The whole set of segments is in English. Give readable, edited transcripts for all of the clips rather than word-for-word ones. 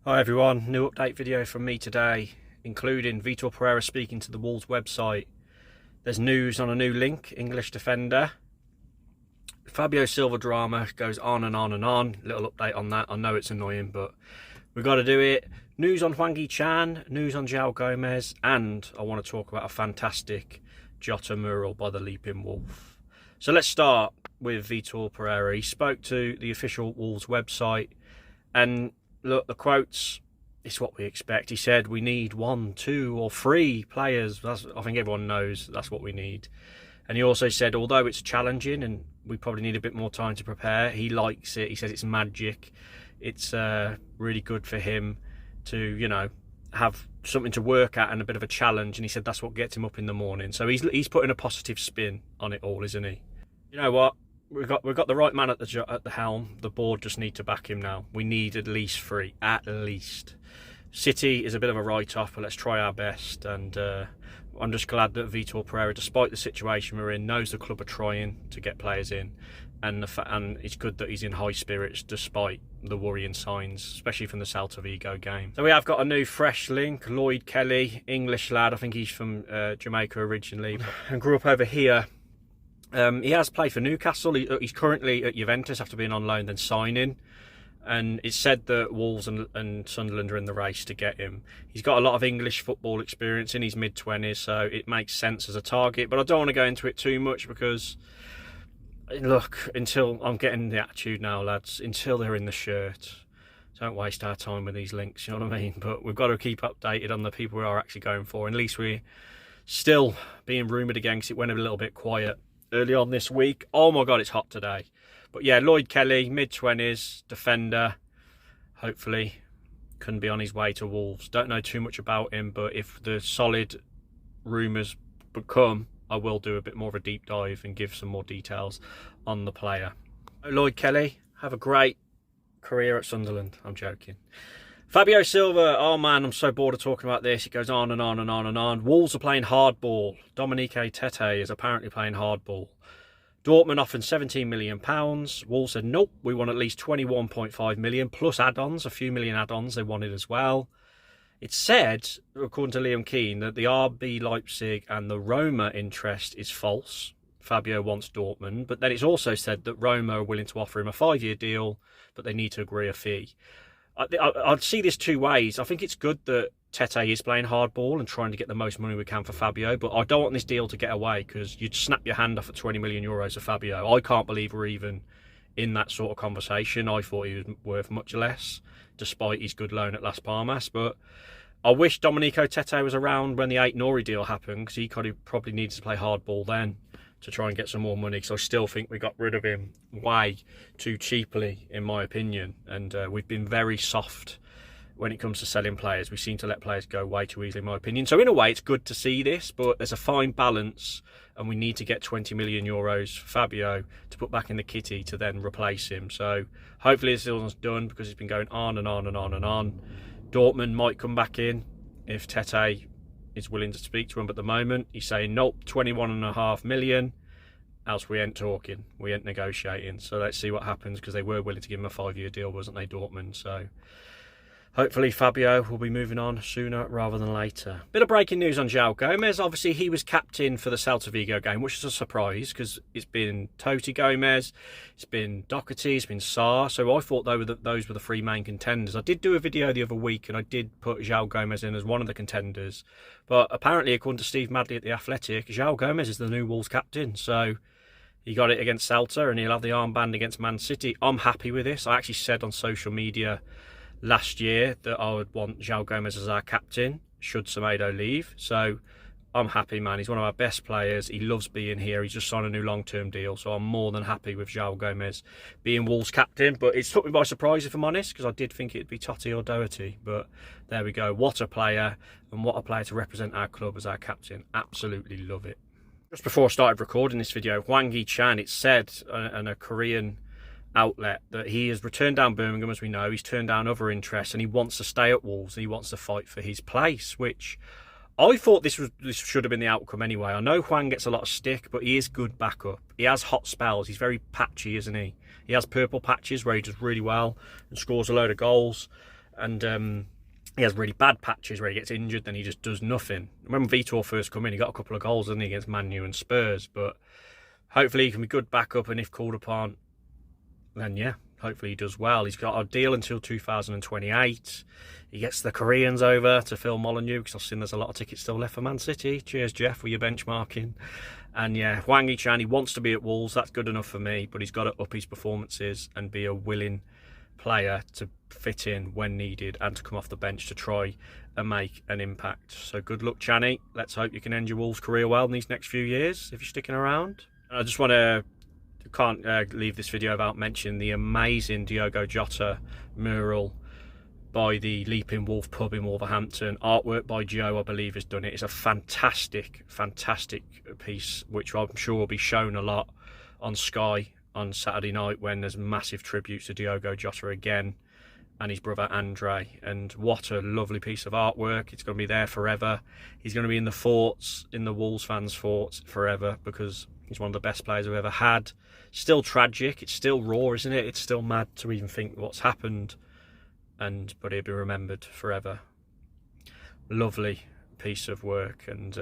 Hi everyone, new update video from me today, including Vitor Pereira speaking to the Wolves website. There's news on a new link, English defender. Fabio Silva drama goes on and on and on. Little update on that. I know it's annoying, but we've got to do it. News on Hwang, news on Joao Gomes, and I want to talk about a fantastic D.Jota Mural by the Leaping Wolf. So let's start with Vitor Pereira. He spoke to the official Wolves website, and look, the quotes, it's what we expect. He said we need 1, 2 or 3 players. I think everyone knows that's what we need. And he also said, although it's challenging and we probably need a bit more time to prepare, he likes it. He says it's magic. It's really good for him to, you know, have something to work at and a bit of a challenge. And he said that's what gets him up in the morning. So he's putting a positive spin on it all, isn't he? You know what? We've got the right man at the helm. The board just need to back him now. We need at least 3, at least. City is a bit of a write-off, but let's try our best. And I'm just glad that Vitor Pereira, despite the situation we're in, knows the club are trying to get players in, and it's good that he's in high spirits despite the worrying signs, especially from the Celta Vigo game. So we have got a new fresh link, Lloyd Kelly, English lad. I think he's from Jamaica originally and grew up over here. He has played for Newcastle. He's currently at Juventus after being on loan then signing, and it's said that Wolves and Sunderland are in the race to get him. He's got a lot of English football experience in his mid-20s, so it makes sense as a target, but I don't want to go into it too much because, look, until I'm getting the attitude now, lads, until they're in the shirt, don't waste our time with these links, you know what I mean? But we've got to keep updated on the people we are actually going for, and at least we're still being rumoured again because it went a little bit quiet early on this week. Oh my god, it's hot today. But yeah, Lloyd Kelly, mid-20s, defender, hopefully can be on his way to Wolves. Don't know too much about him, but if the solid rumours become, I will do a bit more of a deep dive and give some more details on the player. Lloyd Kelly, have a great career at Sunderland. I'm joking. Fabio Silva, oh man, I'm so bored of talking about this. It goes on and on and on and on. Wolves are playing hardball. Dominique Tete is apparently playing hardball. Dortmund offered £17 million. Wolves said, nope, we want at least 21.5 million plus add-ons, a few million add-ons they wanted as well. It's said, according to Liam Keane, that the RB Leipzig and the Roma interest is false. Fabio wants Dortmund, but then it's also said that Roma are willing to offer him a 5-year deal, but they need to agree a fee. I'd see this two ways. I think it's good that Tete is playing hardball and trying to get the most money we can for Fabio, but I don't want this deal to get away because you'd snap your hand off at 20 million euros for Fabio. I can't believe we're even in that sort of conversation. I thought he was worth much less, despite his good loan at Las Palmas. But I wish Domenico Tete was around when the 8 Nori deal happened, because he probably needed to play hardball then to try and get some more money, because I still think we got rid of him way too cheaply, in my opinion. And we've been very soft when it comes to selling players. We seem to let players go way too easily, in my opinion. So in a way, it's good to see this, but there's a fine balance, and we need to get 20 million euros for Fabio to put back in the kitty to then replace him. So hopefully this deal's done, because it's been going on and on and on and on. Dortmund might come back in if Tete is willing to speak to him, but at the moment he's saying nope, 21.5 million, else we ain't talking, we ain't negotiating. So let's see what happens, because they were willing to give him a 5-year deal, wasn't they, Dortmund? So hopefully Fabio will be moving on sooner rather than later. Bit of breaking news on Joao Gomes. Obviously he was captain for the Celta Vigo game, which is a surprise because it's been Totti Gomez, it's been Doherty, it's been Sarr. So I thought those were the 3 main contenders. I did do a video the other week and I did put Joao Gomes in as one of the contenders. But apparently, according to Steve Madley at The Athletic, Joao Gomes is the new Wolves captain. So he got it against Celta and he'll have the armband against Man City. I'm happy with this. I actually said on social media last year that I would want Joao Gomez as our captain should Semedo leave. So I'm happy, man. He's one of our best players. He loves being here. He's just signed a new long-term deal. So I'm more than happy with Joao Gomez being Wolves captain. But it's took me by surprise, if I'm honest, because I did think it'd be Totti or Doherty. But there we go. What a player, and what a player to represent our club as our captain. Absolutely love it. Just before I started recording this video, Hee-Chan, it's said in a Korean outlet that he has returned down Birmingham, as we know. He's turned down other interests and he wants to stay at Wolves and he wants to fight for his place, which I thought this should have been the outcome anyway. I know Hwang gets a lot of stick, but he is good backup. He has hot spells. He's very patchy, isn't he? He has purple patches where he does really well and scores a load of goals. And he has really bad patches where he gets injured, then he just does nothing. When Vitor first come in, he got a couple of goals, didn't he, against Man U and Spurs. But hopefully he can be good backup, and if called upon, then yeah, hopefully he does well. He's got a deal until 2028. He gets the Koreans over to Phil Molyneux, because I've seen there's a lot of tickets still left for Man City. Cheers, Jeff, for your benchmarking. And yeah, Hwang Hee-Chan, he wants to be at Wolves. That's good enough for me, but he's got to up his performances and be a willing player to fit in when needed and to come off the bench to try and make an impact. So good luck, Channy. Let's hope you can end your Wolves career well in these next few years if you're sticking around. I just can't leave this video without mentioning the amazing DJota Mural by the Leaping Wolf pub in Wolverhampton. Artwork by Joe, I believe, has done it. It's a fantastic piece, which I'm sure will be shown a lot on Sky on Saturday night when there's massive tributes to DJota again and his brother Andre. And what a lovely piece of artwork. It's going to be there forever. He's going to be in the forts, in the Wolves fans' forts forever, because he's one of the best players we've ever had. Still tragic, it's still raw, isn't it? It's still mad to even think what's happened, but he'll be remembered forever. Lovely piece of work, and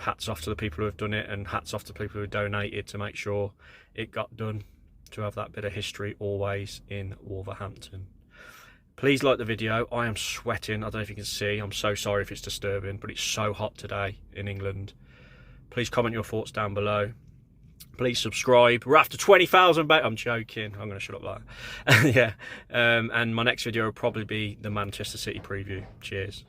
hats off to the people who have done it, and hats off to people who donated to make sure it got done, to have that bit of history always in Wolverhampton. Please like the video. I am sweating. I don't know if you can see. I'm so sorry if it's disturbing, but it's so hot today in England. Please comment your thoughts down below. Please subscribe. We're after 20,000. I'm joking. I'm going to shut up like that. Yeah. And my next video will probably be the Manchester City preview. Cheers.